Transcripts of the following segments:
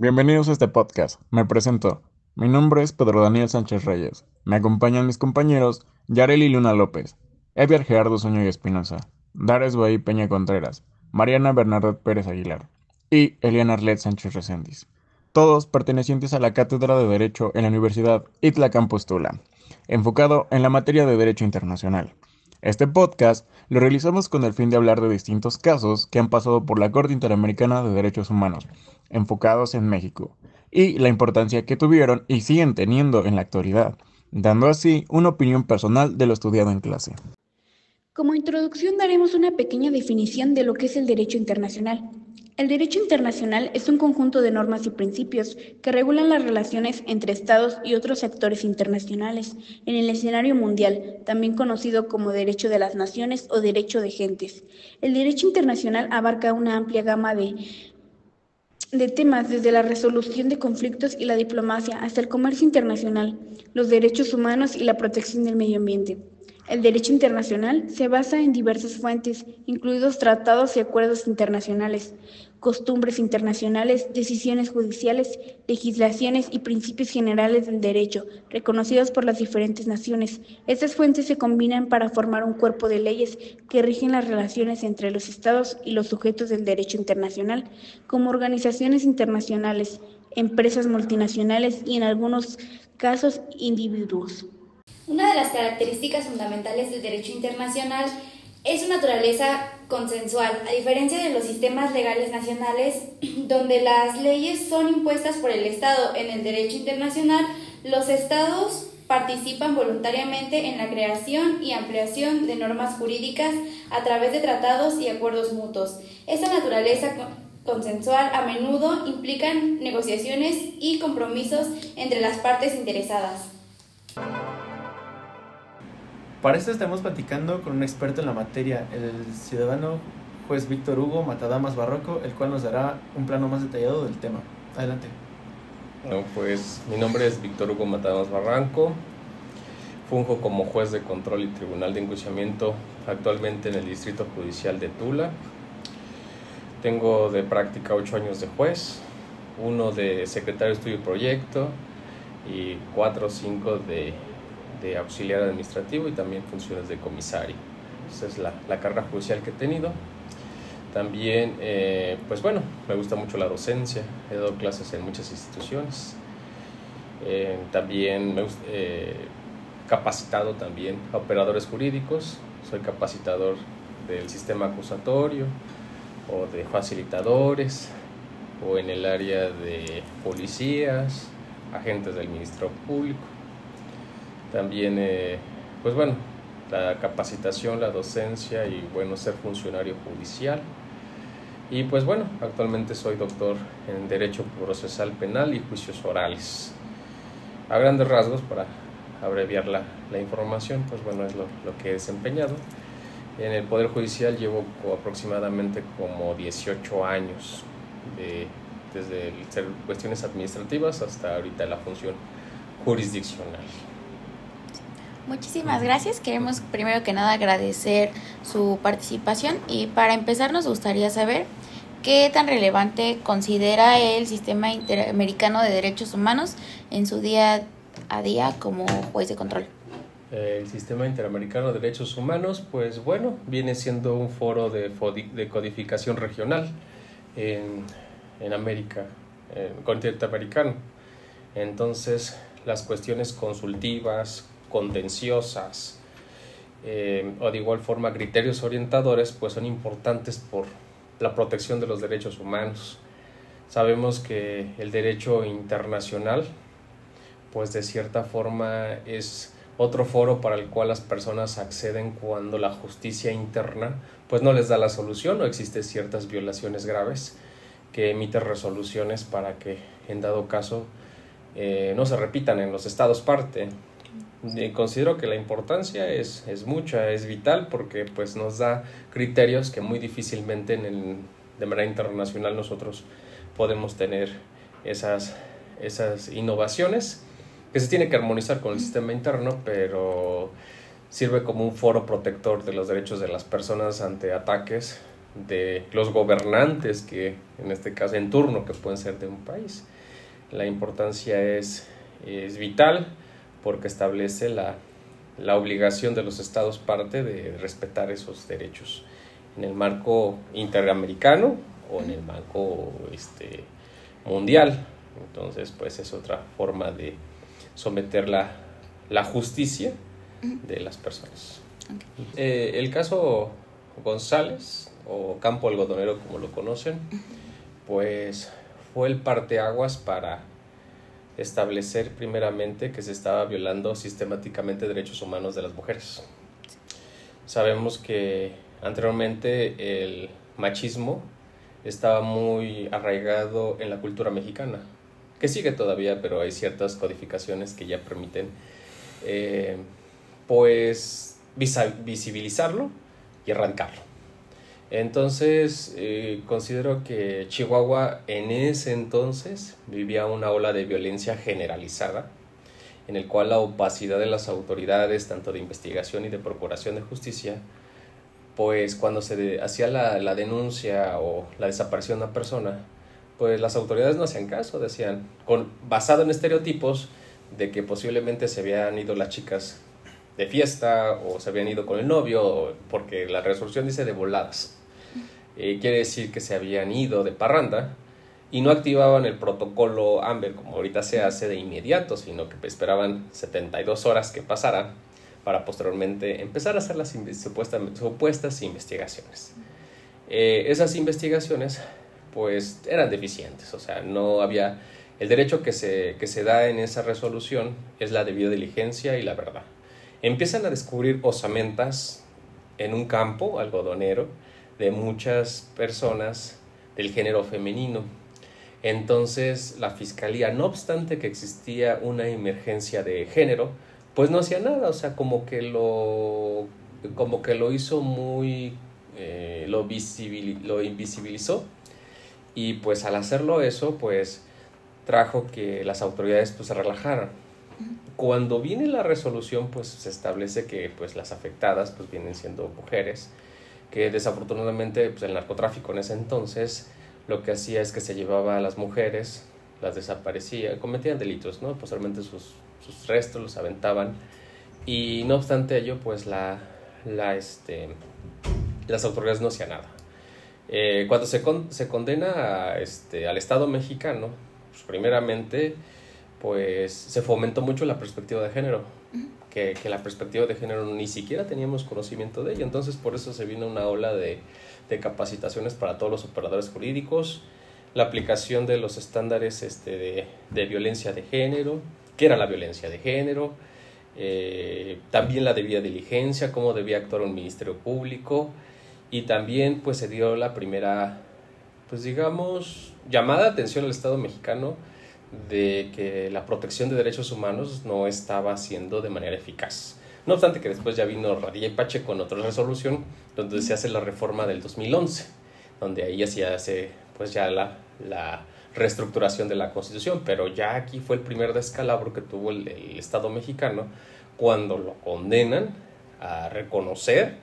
Bienvenidos a este podcast. Me presento. Mi nombre es Pedro Daniel Sánchez Reyes. Me acompañan mis compañeros Yareli Luna López, Evier Gerardo Zúñiga Espinosa, Dares Bahí Peña Contreras, Mariana Bernardet Pérez Aguilar y Eliana Arlet Sánchez Reséndiz. Todos pertenecientes a la Cátedra de Derecho en la Universidad ITLA Campus Tula, enfocado en la materia de Derecho Internacional. Este podcast lo realizamos con el fin de hablar de distintos casos que han pasado por la Corte Interamericana de Derechos Humanos, enfocados en México, y la importancia que tuvieron y siguen teniendo en la actualidad, dando así una opinión personal de lo estudiado en clase. Como introducción daremos una pequeña definición de lo que es el derecho internacional. El derecho internacional es un conjunto de normas y principios que regulan las relaciones entre Estados y otros actores internacionales en el escenario mundial, también conocido como derecho de las naciones o derecho de gentes. El derecho internacional abarca una amplia gama de temas desde la resolución de conflictos y la diplomacia hasta el comercio internacional, los derechos humanos y la protección del medio ambiente. El derecho internacional se basa en diversas fuentes, incluidos tratados y acuerdos internacionales, costumbres internacionales, decisiones judiciales, legislaciones y principios generales del derecho, reconocidos por las diferentes naciones. Estas fuentes se combinan para formar un cuerpo de leyes que rigen las relaciones entre los Estados y los sujetos del derecho internacional, como organizaciones internacionales, empresas multinacionales y, en algunos casos, individuos. Una de las características fundamentales del derecho internacional es su naturaleza consensual, a diferencia de los sistemas legales nacionales, donde las leyes son impuestas por el Estado. En el derecho internacional, los Estados participan voluntariamente en la creación y ampliación de normas jurídicas a través de tratados y acuerdos mutuos. Esta naturaleza consensual a menudo implica negociaciones y compromisos entre las partes interesadas. Para esto estamos platicando con un experto en la materia, el ciudadano juez Víctor Hugo Matadamas Barroco, el cual nos dará un plano más detallado del tema. Adelante. No, pues mi nombre es Víctor Hugo Matadas Barranco, funjo como juez de control y tribunal de enjuiciamiento actualmente en el Distrito Judicial de Tula. Tengo de práctica 8 años de juez, 1 de secretario de estudio y proyecto y 4 o 5 de auxiliar administrativo y también funciones de comisario. Esa es la carrera judicial que he tenido. También, pues bueno, me gusta mucho la docencia, he dado clases en muchas instituciones. También me capacitado también a operadores jurídicos, soy capacitador del sistema acusatorio o de facilitadores o en el área de policías, agentes del Ministerio Público. También, pues bueno, la capacitación, la docencia y bueno, ser funcionario judicial. Y pues bueno, actualmente soy doctor en Derecho Procesal Penal y Juicios Orales. A grandes rasgos, para abreviar la información, pues bueno, es lo que he desempeñado. En el Poder Judicial llevo aproximadamente como 18 años, desde cuestiones administrativas hasta ahorita la función jurisdiccional. Muchísimas gracias. Queremos primero que nada agradecer su participación y para empezar nos gustaría saber qué tan relevante considera el Sistema Interamericano de Derechos Humanos en su día a día como juez de control. El Sistema Interamericano de Derechos Humanos, pues bueno, viene siendo un foro de codificación regional en América, en el continente americano. Entonces, las cuestiones consultivas, contenciosas o de igual forma criterios orientadores pues son importantes por la protección de los derechos humanos. Sabemos que el derecho internacional pues de cierta forma es otro foro para el cual las personas acceden cuando la justicia interna pues no les da la solución o existen ciertas violaciones graves que emite resoluciones para que en dado caso no se repitan en los estados parte. Considero que la importancia es mucha, es vital porque pues nos da criterios que muy difícilmente de manera internacional nosotros podemos tener esas innovaciones que se tiene que armonizar con el sistema interno, pero sirve como un foro protector de los derechos de las personas ante ataques de los gobernantes que en este caso en turno que pueden ser de un país. La importancia es vital porque establece la obligación de los estados parte de respetar esos derechos en el marco interamericano o en el marco mundial. Entonces, pues es otra forma de someter la justicia de las personas. El caso González, o Campo Algodonero como lo conocen, pues fue el parteaguas para establecer primeramente que se estaba violando sistemáticamente derechos humanos de las mujeres. Sabemos que anteriormente el machismo estaba muy arraigado en la cultura mexicana, que sigue todavía, pero hay ciertas codificaciones que ya permiten pues visibilizarlo y erradicarlo. Entonces considero que Chihuahua en ese entonces vivía una ola de violencia generalizada, en el cual la opacidad de las autoridades, tanto de investigación y de procuración de justicia, pues cuando se hacía la denuncia o la desaparición de una persona, pues las autoridades no hacían caso, decían, basado en estereotipos de que posiblemente se habían ido las chicas de fiesta o se habían ido con el novio, porque la resolución dice de voladas. Quiere decir que se habían ido de parranda y no activaban el protocolo Amber como ahorita se hace de inmediato, sino que esperaban 72 horas que pasaran para posteriormente empezar a hacer las supuestas investigaciones. Esas investigaciones pues eran deficientes, o sea, no había... El derecho que se da en esa resolución es la debida diligencia y la verdad. Empiezan a descubrir osamentas en un campo algodonero de muchas personas del género femenino. Entonces la fiscalía, no obstante que existía una emergencia de género, pues no hacía nada, o sea, como que lo hizo muy, lo invisibilizó, y pues al hacerlo eso, pues trajo que las autoridades pues se relajaran. Cuando viene la resolución, pues se establece que pues las afectadas pues vienen siendo mujeres, que desafortunadamente pues el narcotráfico en ese entonces lo que hacía es que se llevaba a las mujeres, las desaparecía, cometían delitos, ¿no? Posteriormente sus restos los aventaban, y no obstante ello pues las autoridades no hacían nada. Cuando se condena al Estado mexicano, pues primeramente pues se fomentó mucho la perspectiva de género, que la perspectiva de género ni siquiera teníamos conocimiento de ello. Entonces por eso se vino una ola de capacitaciones para todos los operadores jurídicos, la aplicación de los estándares de violencia de género, qué era la violencia de género, también la debida diligencia, cómo debía actuar un ministerio público, y también pues se dio la primera, pues digamos, llamada de atención al Estado mexicano de que la protección de derechos humanos no estaba siendo de manera eficaz. No obstante que después ya vino Radilla y Pacheco con otra resolución donde se hace la reforma del 2011, donde ahí ya se hace pues ya la reestructuración de la Constitución, pero ya aquí fue el primer descalabro que tuvo el Estado mexicano cuando lo condenan a reconocer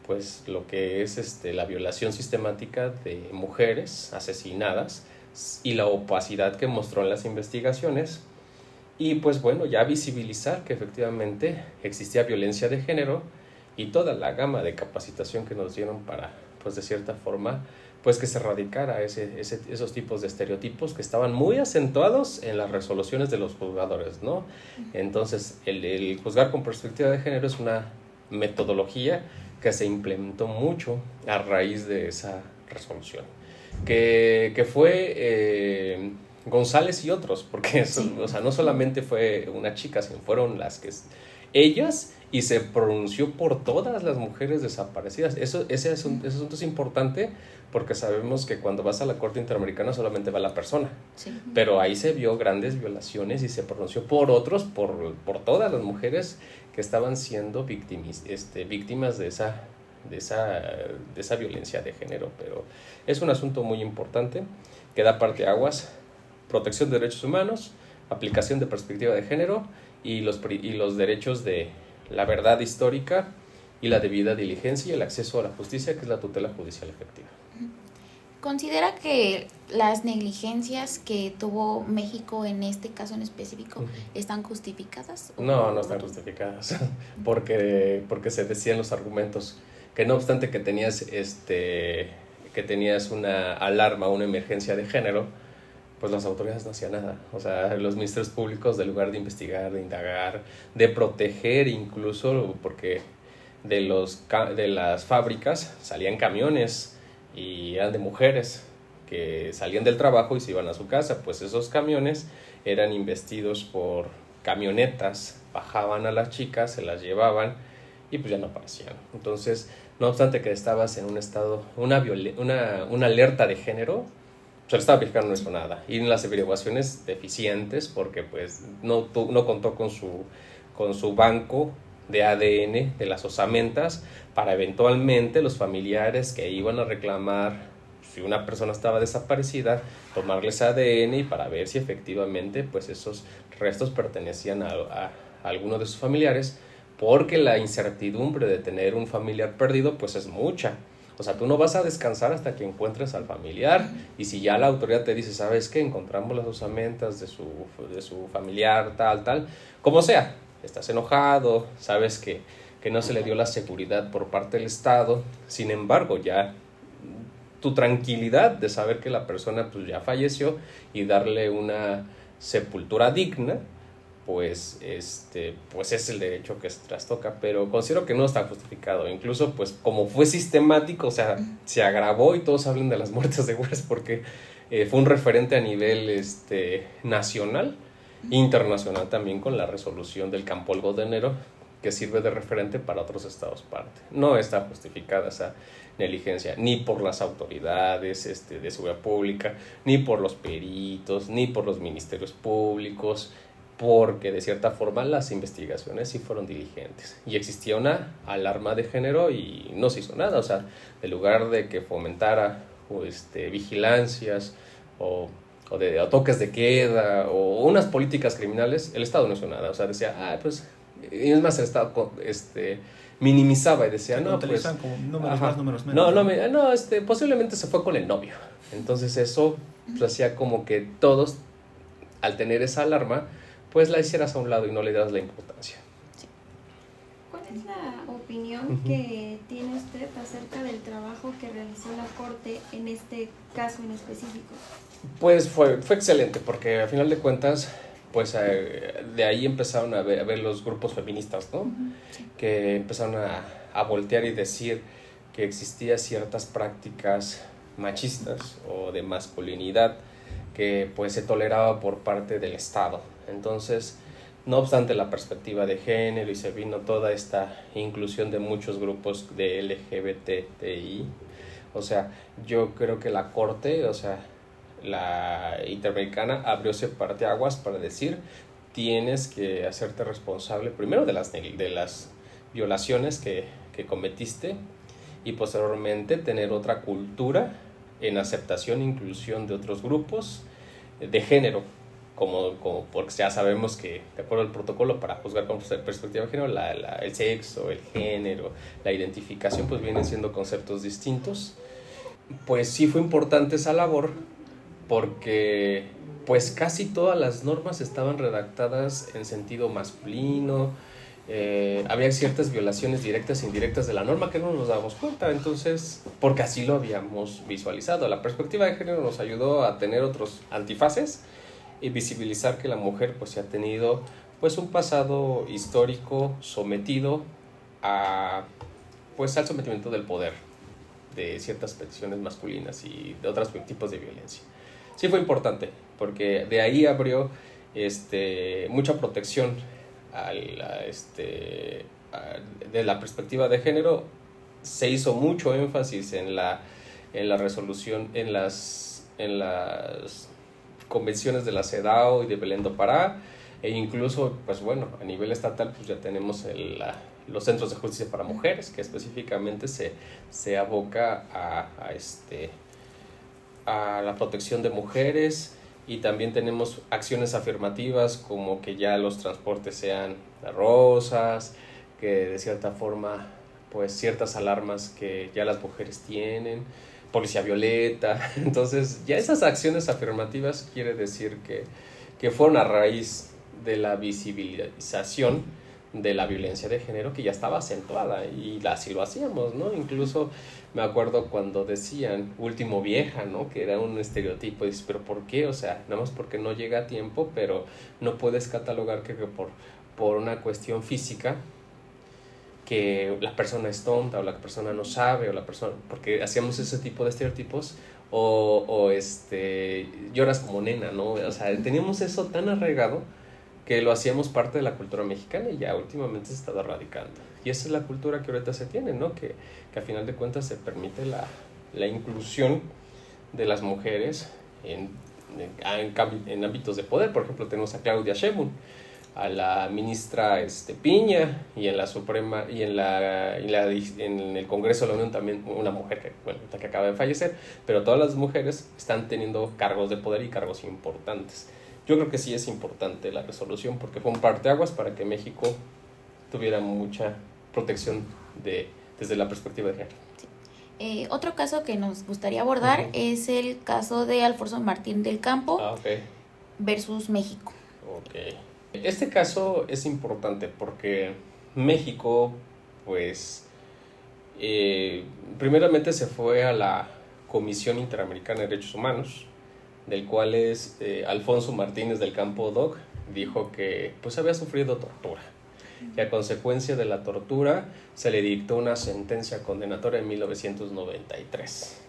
pues lo que es la violación sistemática de mujeres asesinadas y la opacidad que mostró en las investigaciones, y pues bueno, ya visibilizar que efectivamente existía violencia de género, y toda la gama de capacitación que nos dieron para, pues de cierta forma, pues que se erradicara esos tipos de estereotipos que estaban muy acentuados en las resoluciones de los juzgadores, ¿no? Entonces, el juzgar con perspectiva de género es una metodología que se implementó mucho a raíz de esa resolución, que fue González y otros, porque eso, sí. O sea, no solamente fue una chica, sino fueron ellas, y se pronunció por todas las mujeres desaparecidas. Ese asunto es importante, porque sabemos que cuando vas a la Corte Interamericana solamente va la persona, sí. Pero ahí se vio grandes violaciones y se pronunció por otros, por todas las mujeres que estaban siendo víctimas de esa violencia de género. Pero es un asunto muy importante que da parteaguas: protección de derechos humanos, aplicación de perspectiva de género y los derechos de la verdad histórica y la debida diligencia y el acceso a la justicia, que es la tutela judicial efectiva. ¿Considera que las negligencias que tuvo México en este caso en específico están justificadas? No, no están justificadas, porque se decían los argumentos que no obstante que tenías una alarma, una emergencia de género, pues las autoridades no hacían nada. O sea, los ministerios públicos, en lugar de investigar, de indagar, de proteger, incluso porque de las fábricas salían camiones y eran de mujeres que salían del trabajo y se iban a su casa, pues esos camiones eran investidos por camionetas, bajaban a las chicas, se las llevaban y pues ya no aparecían. Entonces, no obstante que estabas en un estado, una alerta de género, pues el Estado mexicano no hizo nada. Y en las averiguaciones deficientes, porque pues no contó con su banco de ADN de las osamentas para eventualmente los familiares que iban a reclamar si una persona estaba desaparecida, tomarles ADN y para ver si efectivamente pues esos restos pertenecían a alguno de sus familiares, porque la incertidumbre de tener un familiar perdido pues es mucha. O sea, tú no vas a descansar hasta que encuentres al familiar, y si ya la autoridad te dice, ¿sabes qué? Encontramos las osamentas de su familiar, tal, como sea, estás enojado, sabes que no se le dio la seguridad por parte del Estado, sin embargo, ya tu tranquilidad de saber que la persona pues ya falleció y darle una sepultura digna, pues es el derecho que se trastoca, pero considero que no está justificado. Incluso pues como fue sistemático, o sea, se agravó y todos hablan de las muertes de Juárez porque fue un referente a nivel nacional, internacional también, con la resolución del Campo Algodonerero, que sirve de referente para otros estados parte. No está justificada esa negligencia, ni por las autoridades de seguridad pública, ni por los peritos, ni por los ministerios públicos, porque de cierta forma las investigaciones sí fueron diligentes y existía una alarma de género y no se hizo nada. O sea, en lugar de que fomentara vigilancias o toques de queda o unas políticas criminales, el Estado no hizo nada. O sea, decía, pues, y es más, el Estado minimizaba y decía, no, pues, como números más, números menos. Posiblemente se fue con el novio. Entonces eso pues, hacía como que todos, al tener esa alarma, pues la hicieras a un lado y no le das la importancia. ¿Cuál es la opinión que tiene usted acerca del trabajo que realizó la Corte en este caso en específico? Pues fue excelente, porque a final de cuentas, pues de ahí empezaron a ver los grupos feministas, ¿no? Sí. Que empezaron a voltear y decir que existían ciertas prácticas machistas o de masculinidad que pues se toleraba por parte del Estado. Entonces, no obstante la perspectiva de género, y se vino toda esta inclusión de muchos grupos de LGBTI, o sea, yo creo que la Corte, o sea, la Interamericana abrió ese parteaguas para decir, tienes que hacerte responsable primero de las violaciones que cometiste, y posteriormente tener otra cultura en aceptación e inclusión de otros grupos de género, como porque ya sabemos que de acuerdo al protocolo para juzgar con perspectiva de género, el sexo, el género, la identificación pues vienen siendo conceptos distintos. Pues sí fue importante esa labor porque pues casi todas las normas estaban redactadas en sentido masculino. Había ciertas violaciones directas e indirectas de la norma que no nos dábamos cuenta, entonces, porque así lo habíamos visualizado. La perspectiva de género nos ayudó a tener otros antifaces y visibilizar que la mujer pues ha tenido pues un pasado histórico sometido al sometimiento del poder, de ciertas peticiones masculinas y de otros tipos de violencia. Sí fue importante, porque de ahí abrió mucha protección de la perspectiva de género. Se hizo mucho énfasis en la resolución, en las convenciones de la CEDAW y de Belén do Pará, e incluso, pues bueno, a nivel estatal pues ya tenemos los centros de justicia para mujeres, que específicamente se aboca a la protección de mujeres. Y también tenemos acciones afirmativas como que ya los transportes sean rosas, que de cierta forma pues ciertas alarmas que ya las mujeres tienen. policía violeta. Entonces, ya esas acciones afirmativas quiere decir que fueron a raíz de la visibilización de la violencia de género que ya estaba acentuada, y así lo hacíamos, ¿no? Incluso me acuerdo cuando decían último vieja, ¿no? Que era un estereotipo, y dices, ¿pero por qué? O sea, nada más porque no llega a tiempo, pero no puedes catalogar que por una cuestión física, que la persona es tonta, o la persona no sabe, o la persona, porque hacíamos ese tipo de estereotipos, o lloras como nena, ¿no? O sea, teníamos eso tan arraigado que lo hacíamos parte de la cultura mexicana, y ya últimamente se está erradicando. Y esa es la cultura que ahorita se tiene, ¿no? Que a final de cuentas se permite la inclusión de las mujeres en ámbitos de poder. Por ejemplo, tenemos a Claudia Sheinbaum, a la ministra Piña, y en la Suprema y en el Congreso de la Unión también una mujer que acaba de fallecer, pero todas las mujeres están teniendo cargos de poder y cargos importantes. Yo creo que sí es importante la resolución, porque fue un parteaguas para que México tuviera mucha protección desde la perspectiva de género. Sí. Otro caso que nos gustaría abordar es el caso de Alfonso Martín del Campo versus México. Okay. Este caso es importante porque México, pues, primeramente se fue a la Comisión Interamericana de Derechos Humanos, del cual Alfonso Martínez del Campo Doc dijo que pues había sufrido tortura, y a consecuencia de la tortura se le dictó una sentencia condenatoria en 1993.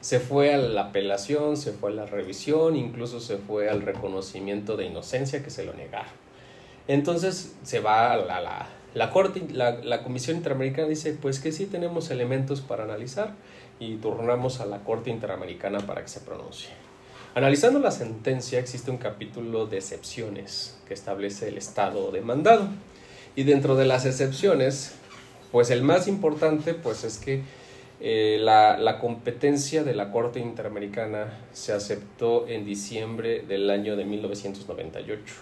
Se fue a la apelación, se fue a la revisión, incluso se fue al reconocimiento de inocencia, que se lo negaron. Entonces se va a la Corte, la Comisión Interamericana dice pues que sí tenemos elementos para analizar, y turnamos a la Corte Interamericana para que se pronuncie. Analizando la sentencia, existe un capítulo de excepciones que establece el Estado demandado, y dentro de las excepciones, pues el más importante pues es que la competencia de la Corte Interamericana se aceptó en diciembre del año de 1998.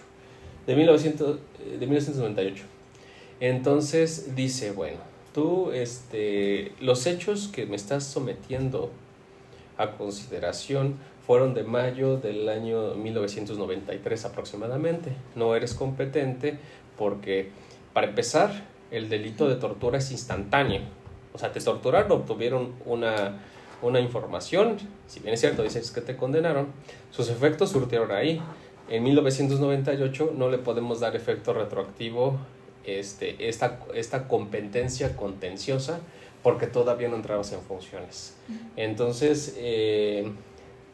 De 1998. Entonces dice, bueno, tú los hechos que me estás sometiendo a consideración fueron de mayo del año 1993 aproximadamente. No eres competente porque, para empezar, el delito de tortura es instantáneo. O sea, te torturaron, obtuvieron una información, si bien es cierto, dices que te condenaron, sus efectos surtieron ahí. En 1998 no le podemos dar efecto retroactivo esta competencia contenciosa, porque todavía no entrabas en funciones. Entonces,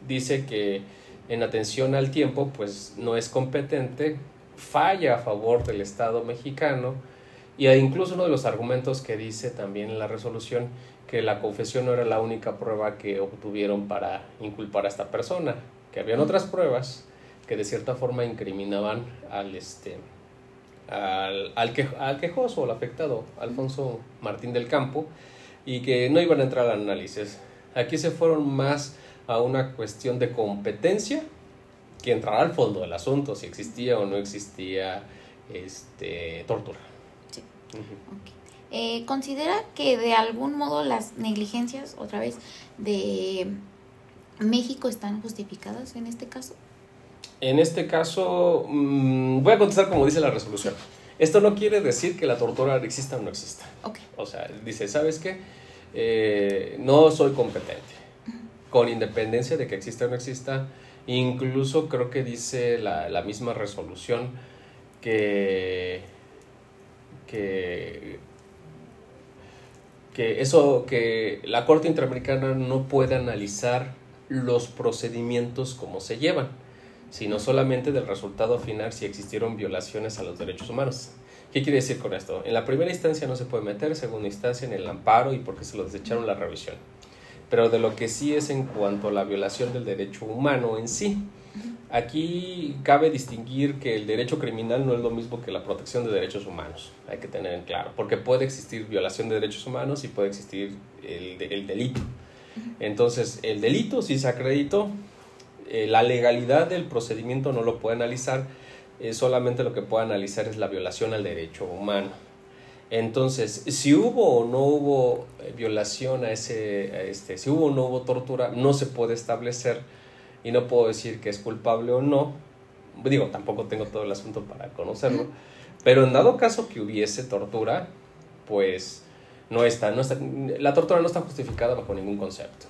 dice que en atención al tiempo, pues no es competente, falla a favor del Estado mexicano, y incluso uno de los argumentos que dice también en la resolución, que la confesión no era la única prueba que obtuvieron para inculpar a esta persona, que habían otras pruebas que de cierta forma incriminaban al quejoso o al afectado, Alfonso Martín del Campo, y que no iban a entrar al análisis. Aquí se fueron más a una cuestión de competencia que entrar al fondo del asunto, si existía o no existía tortura. Sí. Okay. ¿Considera que de algún modo las negligencias, otra vez, de México están justificadas en este caso? En este caso, voy a contestar como dice la resolución. Esto no quiere decir que la tortura exista o no exista. Okay. O sea, dice, ¿sabes qué? No soy competente. Con independencia de que exista o no exista, incluso creo que dice la misma resolución que la Corte Interamericana no puede analizar los procedimientos como se llevan, sino solamente del resultado final, si existieron violaciones a los derechos humanos. ¿Qué quiere decir con esto? En la primera instancia no se puede meter, segunda instancia en el amparo, y porque se lo desecharon la revisión. Pero de lo que sí es en cuanto a la violación del derecho humano en sí, aquí cabe distinguir que el derecho criminal no es lo mismo que la protección de derechos humanos. Hay que tener en claro, porque puede existir violación de derechos humanos y puede existir el delito. Entonces, el delito sí se acreditó. La legalidad del procedimiento no lo puede analizar, solamente lo que puede analizar es la violación al derecho humano. Entonces, si hubo o no hubo violación si hubo o no hubo tortura, no se puede establecer y no puedo decir que es culpable o no. Digo, tampoco tengo todo el asunto para conocerlo, pero en dado caso que hubiese tortura, pues la tortura no está justificada bajo ningún concepto.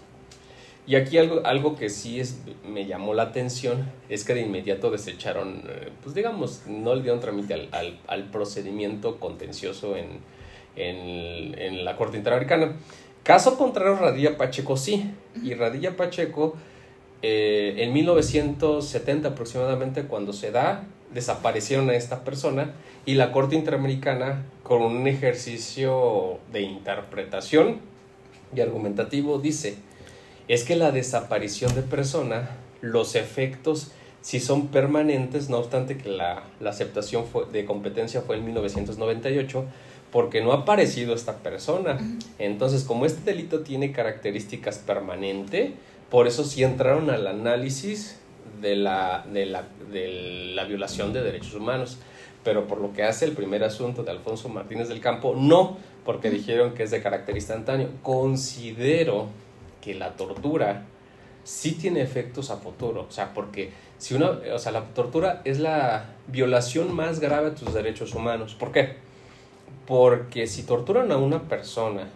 Y aquí algo que sí me llamó la atención es que de inmediato desecharon, pues digamos, no le dieron trámite al procedimiento contencioso en la Corte Interamericana. Caso contrario, Radilla Pacheco sí. Y Radilla Pacheco, en 1970 aproximadamente, cuando se desaparecieron a esta persona y la Corte Interamericana, con un ejercicio de interpretación y argumentativo, dice: es que la desaparición de persona, los efectos sí son permanentes, no obstante que la aceptación de competencia fue en 1998, porque no ha aparecido esta persona. Entonces, como este delito tiene características permanentes, por eso sí entraron al análisis de la violación de derechos humanos. Pero por lo que hace el primer asunto de Alfonso Martínez del Campo, no, porque dijeron que es de carácter instantáneo. Considero que la tortura sí tiene efectos a futuro, o sea, porque la tortura es la violación más grave a tus derechos humanos. ¿Por qué? Porque si torturan a una persona,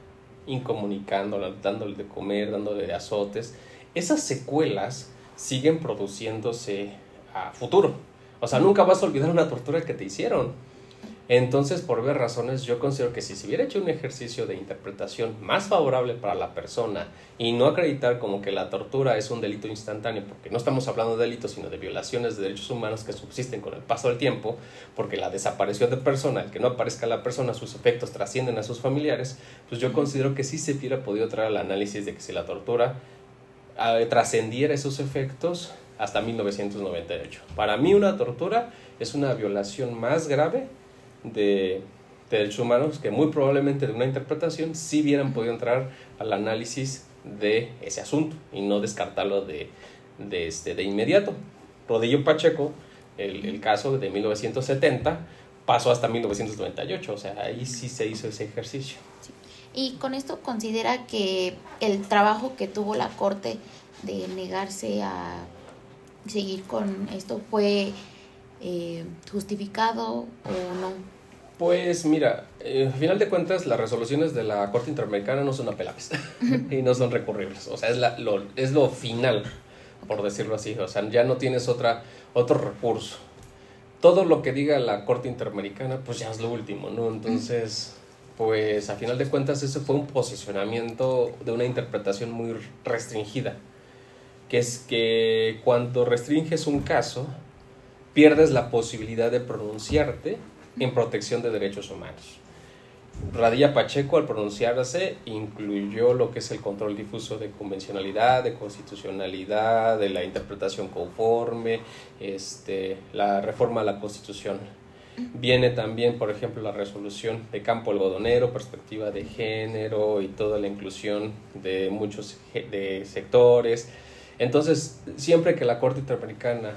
incomunicándola, dándole de comer, dándole de azotes, esas secuelas siguen produciéndose a futuro. O sea, nunca vas a olvidar una tortura que te hicieron. Entonces, por varias razones, yo considero que si se hubiera hecho un ejercicio de interpretación más favorable para la persona y no acreditar como que la tortura es un delito instantáneo, porque no estamos hablando de delitos, sino de violaciones de derechos humanos que subsisten con el paso del tiempo, porque la desaparición de persona, el que no aparezca la persona, sus efectos trascienden a sus familiares, pues yo considero que sí se hubiera podido traer al análisis de que si la tortura trascendiera esos efectos hasta 1998. Para mí una tortura es una violación más grave de derechos humanos que muy probablemente de una interpretación sí hubieran podido entrar al análisis de ese asunto y no descartarlo de inmediato. Rodillo Pacheco, el caso de 1970 pasó hasta 1998, o sea, ahí sí se hizo ese ejercicio. Sí. Y con esto considera que el trabajo que tuvo la Corte de negarse a seguir con esto fue justificado o no. Pues mira, al final de cuentas las resoluciones de la Corte Interamericana no son apelables y no son recurribles, o sea, es lo final, por decirlo así, o sea, ya no tienes otro recurso. Todo lo que diga la Corte Interamericana, pues ya es lo último, ¿no? Entonces, pues a final de cuentas ese fue un posicionamiento de una interpretación muy restringida, que es que cuando restringes un caso, pierdes la posibilidad de pronunciarte en protección de derechos humanos. Radilla Pacheco, al pronunciarse, incluyó lo que es el control difuso de convencionalidad, de constitucionalidad, de la interpretación conforme, la reforma a la Constitución. Viene también, por ejemplo, la resolución de campo algodonero, perspectiva de género y toda la inclusión de muchos de sectores. Entonces, siempre que la Corte Interamericana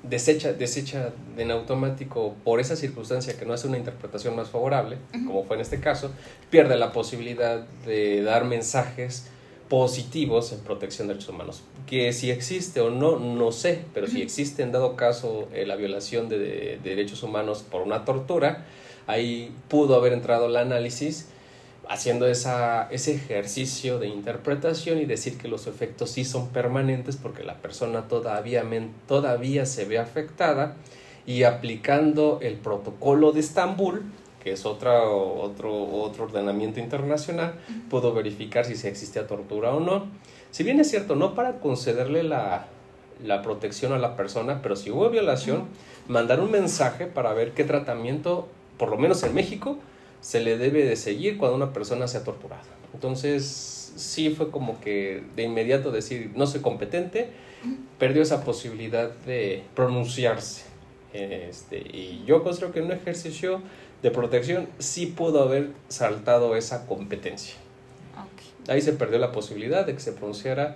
desecha en automático por esa circunstancia que no hace una interpretación más favorable, como fue en este caso, pierde la posibilidad de dar mensajes positivos en protección de derechos humanos. Que si existe o no, no sé, pero si existe en dado caso la violación de derechos humanos por una tortura, ahí pudo haber entrado el análisis haciendo ese ejercicio de interpretación y decir que los efectos sí son permanentes porque la persona todavía se ve afectada, y aplicando el protocolo de Estambul, que es otro ordenamiento internacional, pudo verificar si se existía tortura o no. Si bien es cierto, no para concederle la protección a la persona, pero si hubo violación, mandar un mensaje para ver qué tratamiento, por lo menos en México, se le debe de seguir cuando una persona sea torturada. Entonces sí fue como que de inmediato decir no soy competente, perdió esa posibilidad de pronunciarse, y yo considero que en un ejercicio de protección sí pudo haber saltado esa competencia. Okay. Ahí se perdió la posibilidad de que se pronunciara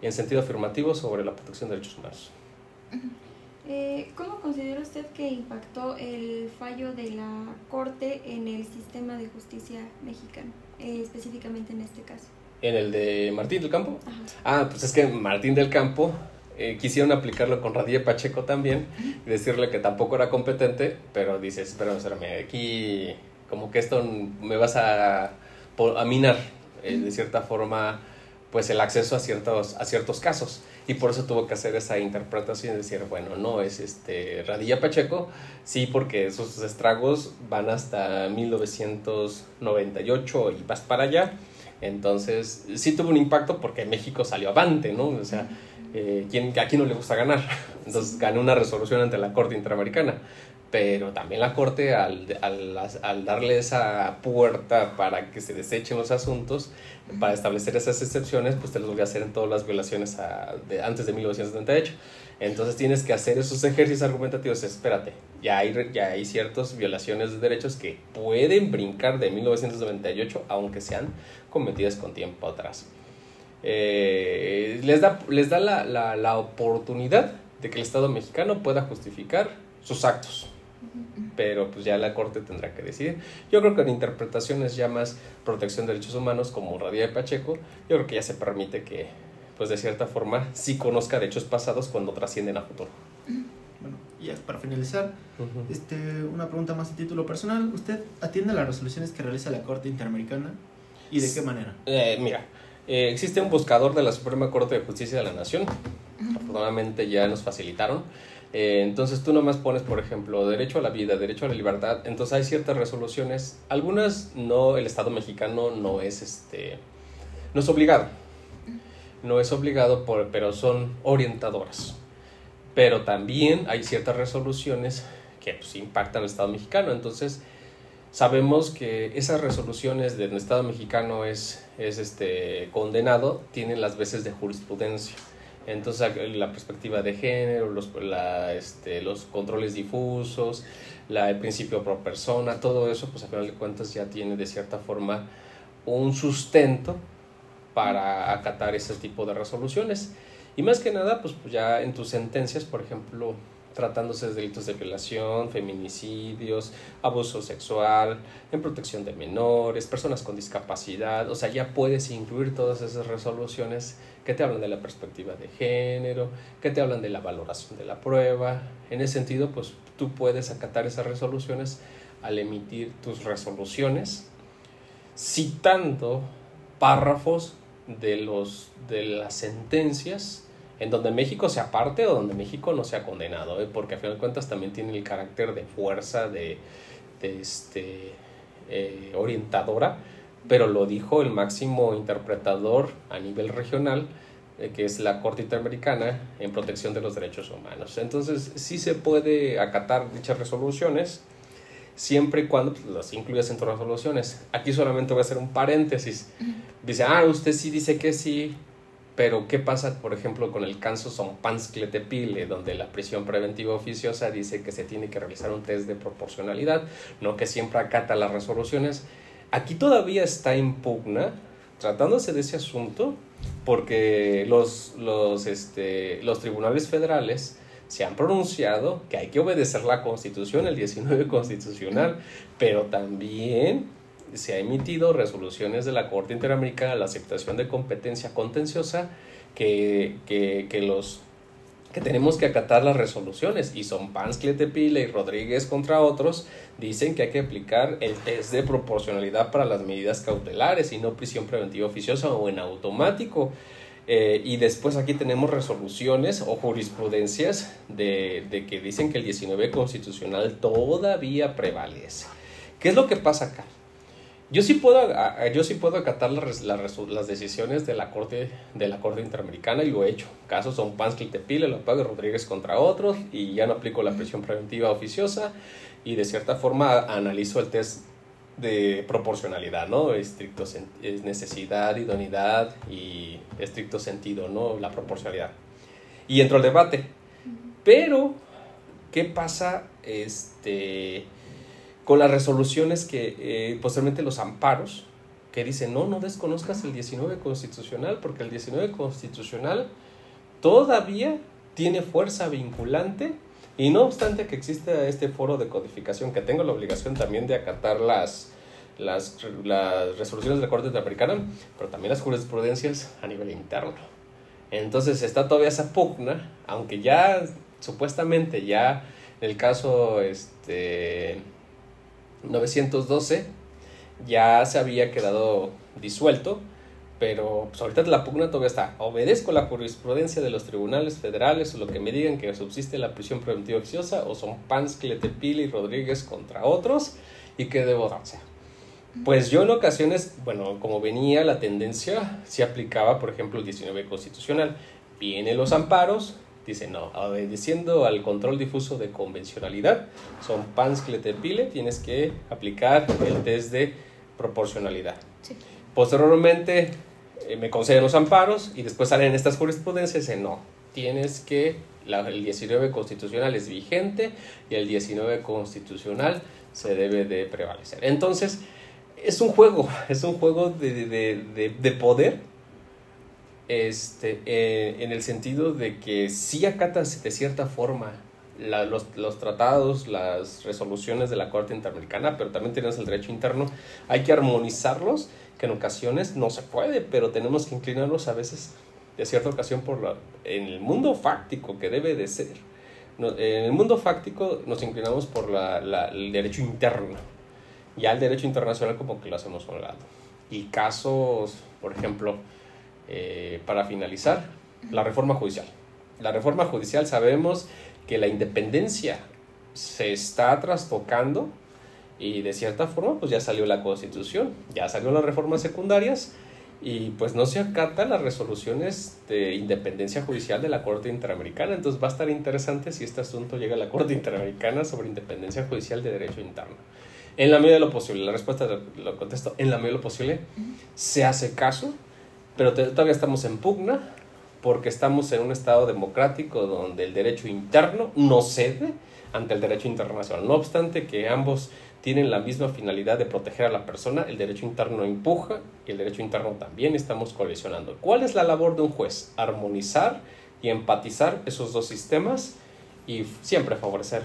en sentido afirmativo sobre la protección de derechos humanos. ¿Cómo considera usted que impactó el fallo de la Corte en el sistema de justicia mexicano, específicamente en este caso? ¿En el de Martín del Campo? Ajá. Pues es que Martín del Campo quisieron aplicarlo con Radilla Pacheco también y decirle que tampoco era competente, pero dices, espérame, aquí como que esto me vas a minar de cierta forma pues el acceso a ciertos casos, y por eso tuvo que hacer esa interpretación y decir, bueno, no es Radilla Pacheco, sí, porque sus estragos van hasta 1998 y vas para allá. Entonces sí tuvo un impacto porque México salió avante, ¿no? O sea, ¿a quién no le gusta ganar? Entonces ganó una resolución ante la Corte Interamericana, pero también la Corte al darle esa puerta para que se desechen los asuntos, para establecer esas excepciones, pues te los voy a hacer en todas las violaciones antes de 1978. Entonces tienes que hacer esos ejercicios argumentativos. Espérate, ya hay ciertas violaciones de derechos que pueden brincar de 1998, aunque sean cometidas con tiempo atrás. Les da la oportunidad de que el Estado mexicano pueda justificar sus actos, pero pues ya la Corte tendrá que decidir. Yo creo que en interpretaciones ya más protección de derechos humanos como Radilla de Pacheco, yo creo que ya se permite que pues de cierta forma sí conozca derechos pasados cuando trascienden a futuro. Bueno, y para finalizar, una pregunta más a título personal. ¿Usted atiende a las resoluciones que realiza la Corte Interamericana y de qué manera? Mira, existe un buscador de la Suprema Corte de Justicia de la Nación. Afortunadamente ya nos facilitaron. Entonces tú nomás pones, por ejemplo, derecho a la vida, derecho a la libertad. Entonces hay ciertas resoluciones, algunas no, el Estado mexicano no es obligado. No es obligado, pero son orientadoras. Pero también hay ciertas resoluciones que pues, impactan al Estado mexicano. Entonces sabemos que esas resoluciones del Estado mexicano es condenado, tienen las veces de jurisprudencia. Entonces la perspectiva de género, los controles difusos, el principio pro persona, todo eso pues a final de cuentas ya tiene de cierta forma un sustento para acatar ese tipo de resoluciones. Y más que nada pues ya en tus sentencias, por ejemplo, tratándose de delitos de violación, feminicidios, abuso sexual, en protección de menores, personas con discapacidad, o sea, ya puedes incluir todas esas resoluciones que te hablan de la perspectiva de género, que te hablan de la valoración de la prueba. En ese sentido, pues tú puedes acatar esas resoluciones al emitir tus resoluciones citando párrafos de las sentencias en donde México sea parte o donde México no sea condenado, porque a final de cuentas también tiene el carácter de fuerza, orientadora, pero lo dijo el máximo interpretador a nivel regional, que es la Corte Interamericana en protección de los derechos humanos. Entonces sí se puede acatar dichas resoluciones siempre y cuando pues, las incluyas en tus resoluciones. Aquí solamente voy a hacer un paréntesis. Dice, usted sí dice que sí, pero ¿qué pasa, por ejemplo, con el caso Zompantzcle-Tepile, donde la prisión preventiva oficiosa dice que se tiene que realizar un test de proporcionalidad, no que siempre acata las resoluciones? Aquí todavía está en pugna, tratándose de ese asunto, porque los tribunales federales se han pronunciado que hay que obedecer la Constitución, el 19 constitucional, pero también se ha emitido resoluciones de la Corte Interamericana, la aceptación de competencia contenciosa, que tenemos que acatar las resoluciones, y Zompantzcle-Tepile y Rodríguez contra otros dicen que hay que aplicar el test de proporcionalidad para las medidas cautelares y no prisión preventiva oficiosa o en automático. Y después aquí tenemos resoluciones o jurisprudencias de que dicen que el 19 constitucional todavía prevalece. ¿Qué es lo que pasa acá? Yo sí puedo acatar las decisiones de la Corte Interamericana, y lo he hecho. Casos son Zompantzcle-Tepile, Lopagui, Rodríguez contra otros, y ya no aplico la prisión preventiva oficiosa, y de cierta forma analizo el test de proporcionalidad, ¿no? Necesidad, idoneidad y estricto sentido, ¿no? La proporcionalidad. Y entro al debate. Pero, ¿qué pasa con las resoluciones que posteriormente los amparos que dicen no desconozcas el 19 constitucional, porque el 19 constitucional todavía tiene fuerza vinculante Y no obstante que exista este foro de codificación, que tengo la obligación también de acatar las resoluciones de la Corte Interamericana, pero también las jurisprudencias a nivel interno. Entonces está todavía esa pugna, aunque ya supuestamente ya en el caso 912 ya se había quedado disuelto, pero pues ahorita la pugna todavía está. Obedezco la jurisprudencia de los tribunales federales o lo que me digan que subsiste la prisión preventiva oficiosa, o son Pans, Cletepili y Rodríguez contra otros, y qué debo hacer. Pues yo en ocasiones, bueno, como venía la tendencia, se aplicaba, por ejemplo, el 19 constitucional. Vienen los amparos, dice no, obedeciendo al control difuso de convencionalidad, son Pans, Cletepile, tienes que aplicar el test de proporcionalidad. Sí. Posteriormente me conceden los amparos y después salen estas jurisprudencias y dicen no, tienes que, el 19 constitucional es vigente y el 19 constitucional se debe de prevalecer. Entonces, es un juego de poder, en el sentido de que sí acatas de cierta forma los tratados, las resoluciones de la Corte Interamericana, pero también tienes el derecho interno. Hay que armonizarlos, que en ocasiones no se puede, pero tenemos que inclinarnos a veces, de cierta ocasión, en el mundo fáctico que debe de ser. En el mundo fáctico nos inclinamos por el derecho interno. Ya el derecho internacional como que lo hacemos a un lado. Y casos, por ejemplo, para finalizar, la reforma judicial. La reforma judicial, sabemos que la independencia se está trastocando y de cierta forma pues ya salió la Constitución, ya salieron las reformas secundarias y pues no se acatan las resoluciones de independencia judicial de la Corte Interamericana. Entonces va a estar interesante si este asunto llega a la Corte Interamericana sobre independencia judicial de derecho interno. En la medida de lo posible, la respuesta lo contesto, en la medida de lo posible se hace caso, pero todavía estamos en pugna porque estamos en un estado democrático donde el derecho interno no cede ante el derecho internacional. No obstante que ambos tienen la misma finalidad de proteger a la persona, el derecho interno empuja y el derecho interno también estamos colisionando. ¿Cuál es la labor de un juez? Armonizar y empatizar esos dos sistemas y siempre favorecer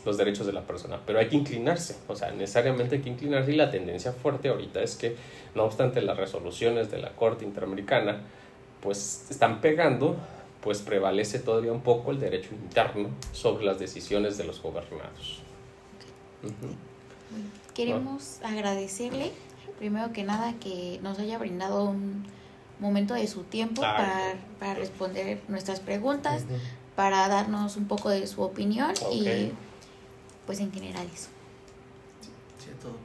los derechos de la persona, pero hay que inclinarse, o sea, necesariamente hay que inclinarse, y la tendencia fuerte ahorita es que, no obstante las resoluciones de la Corte Interamericana pues están pegando, pues prevalece todavía un poco el derecho interno sobre las decisiones de los gobernados. Queremos agradecerle, primero que nada, que nos haya brindado un momento de su tiempo para responder nuestras preguntas, para darnos un poco de su opinión y pues en general eso. Sí, todo.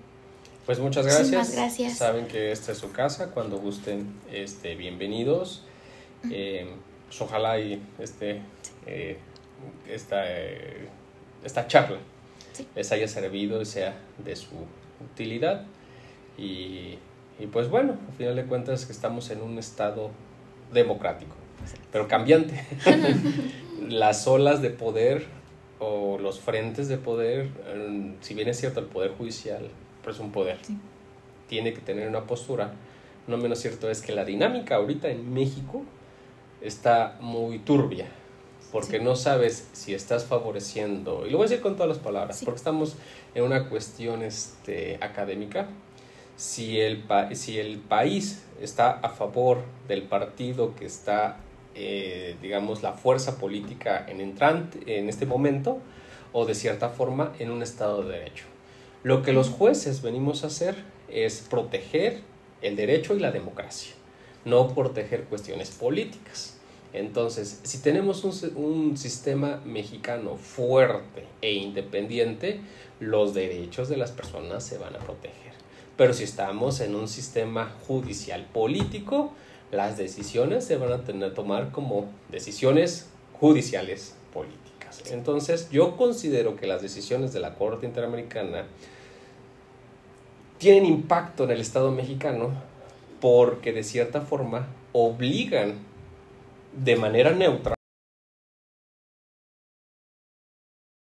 Pues muchas gracias. Muchísimas gracias. Saben que esta es su casa, cuando gusten, bienvenidos. Pues ojalá y esta charla les haya servido y sea de su utilidad. Y pues bueno, al final de cuentas que estamos en un estado democrático, pero cambiante. Las olas de poder o los frentes de poder, si bien es cierto el poder judicial es un poder, tiene que tener una postura, no menos cierto es que la dinámica ahorita en México está muy turbia, porque no sabes si estás favoreciendo, y lo voy a decir con todas las palabras, porque estamos en una cuestión académica, si el país está a favor del partido que está digamos la fuerza política en este momento, o de cierta forma en un estado de derecho. Lo que los jueces venimos a hacer es proteger el derecho y la democracia, no proteger cuestiones políticas. Entonces, si tenemos un sistema mexicano fuerte e independiente, los derechos de las personas se van a proteger. Pero si estamos en un sistema judicial político, las decisiones se van a tomar como decisiones judiciales políticas. Entonces, yo considero que las decisiones de la Corte Interamericana tienen impacto en el Estado mexicano porque de cierta forma obligan de manera neutra